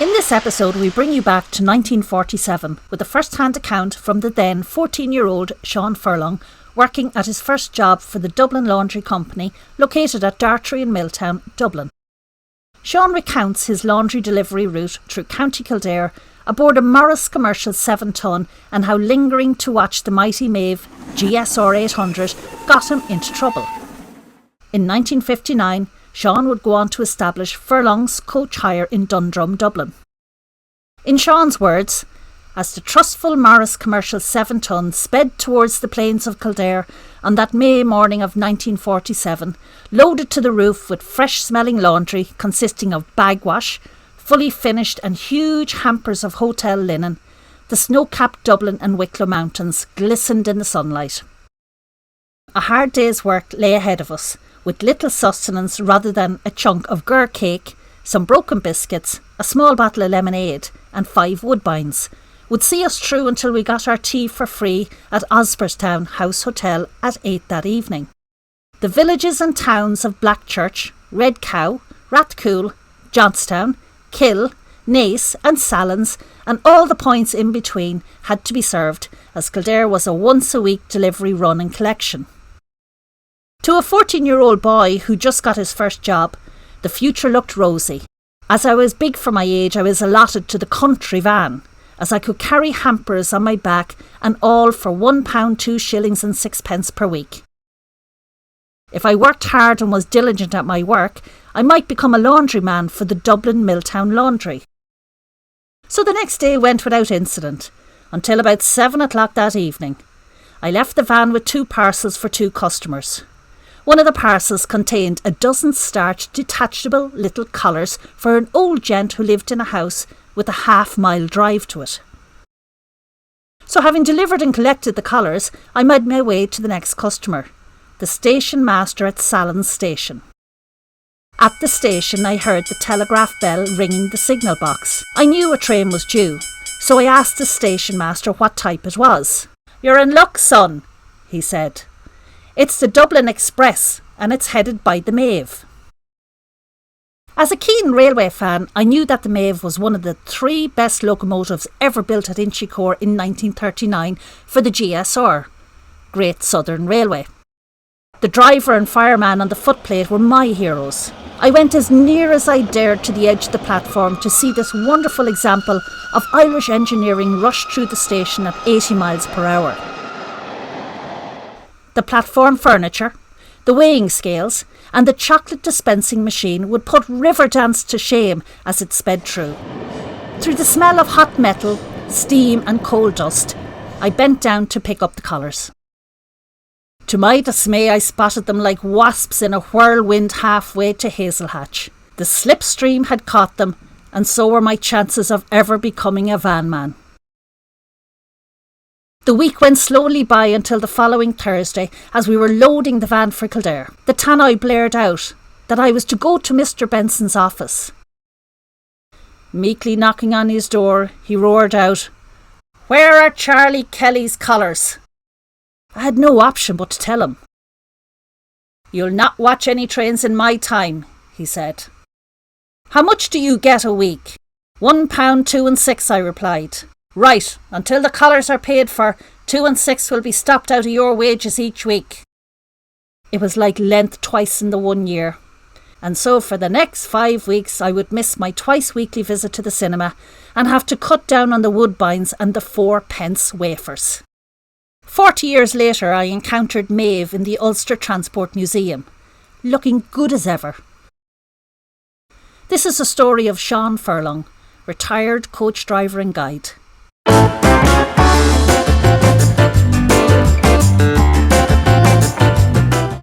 In this episode, we bring you back to 1947 with a first-hand account from the then 14-year-old Sean Furlong working at his first job for the Dublin Laundry Company located at Dartry and Milltown, Dublin. Sean recounts his laundry delivery route through County Kildare aboard a Morris commercial 7-ton and how lingering to watch the mighty Maedb G.S.R 800 got him into trouble. In 1959, Sean would go on to establish Furlong's coach hire in Dundrum, Dublin. In Sean's words, as the trustful Morris commercial 7-ton sped towards the plains of Kildare on that May morning of 1947, loaded to the roof with fresh-smelling laundry consisting of bagwash, fully finished and huge hampers of hotel linen, the snow-capped Dublin and Wicklow mountains glistened in the sunlight. A hard day's work lay ahead of us, with little sustenance rather than a chunk of gur cake, some broken biscuits, a small bottle of lemonade and 5 woodbines, would see us through until we got our tea for free at Osberstown House Hotel at 8 that evening. The villages and towns of Blackchurch, Red Cow, Rathcoole, Johnstown, Kill, Naas and Sallins and all the points in between had to be served, as Kildare was a once-a-week delivery run and collection. To a 14-year-old boy who just got his first job, the future looked rosy. As I was big for my age, I was allotted to the country van, as I could carry hampers on my back and all for £1, 2 shillings and 6 per week. If I worked hard and was diligent at my work, I might become a laundryman for the Dublin Milltown Laundry. So the next day went without incident, until about 7 o'clock that evening. I left the van with 2 parcels for 2 customers. One of the parcels contained a dozen starched detachable little collars for an old gent who lived in a house with a half-mile drive to it. So having delivered and collected the collars, I made my way to the next customer, the station master at Sallins Station. At the station I heard the telegraph bell ringing the signal box. I knew a train was due, so I asked the station master what type it was. "You're in luck, son," he said. "It's the Dublin Express and it's headed by the Maedb." As a keen railway fan, I knew that the Maedb was one of the 3 best locomotives ever built at Inchicore in 1939 for the G.S.R, Great Southern Railway. The driver and fireman on the footplate were my heroes. I went as near as I dared to the edge of the platform to see this wonderful example of Irish engineering rush through the station at 80 miles per hour. The platform furniture, the weighing scales and the chocolate dispensing machine would put Riverdance to shame as it sped through. Through the smell of hot metal, steam and coal dust, I bent down to pick up the collars. To my dismay, I spotted them like wasps in a whirlwind halfway to Hazelhatch. The slipstream had caught them, and so were my chances of ever becoming a van man. The week went slowly by until the following Thursday as we were loading the van for Kildare. The tannoy blared out that I was to go to Mr. Benson's office. Meekly knocking on his door, he roared out, "Where are Charlie Kelly's collars?" I had no option but to tell him. "You'll not watch any trains in my time," he said. "How much do you get a week?" £1, 2 and 6, I replied. "Right, until the collars are paid for, 2 and 6 will be stopped out of your wages each week." It was like Lent twice in the 1 year. And so for the next 5 weeks I would miss my twice-weekly visit to the cinema and have to cut down on the woodbines and the 4p wafers. 40 years later I encountered Maeve in the Ulster Transport Museum, looking good as ever. This is a story of Sean Furlong, retired coach driver and guide.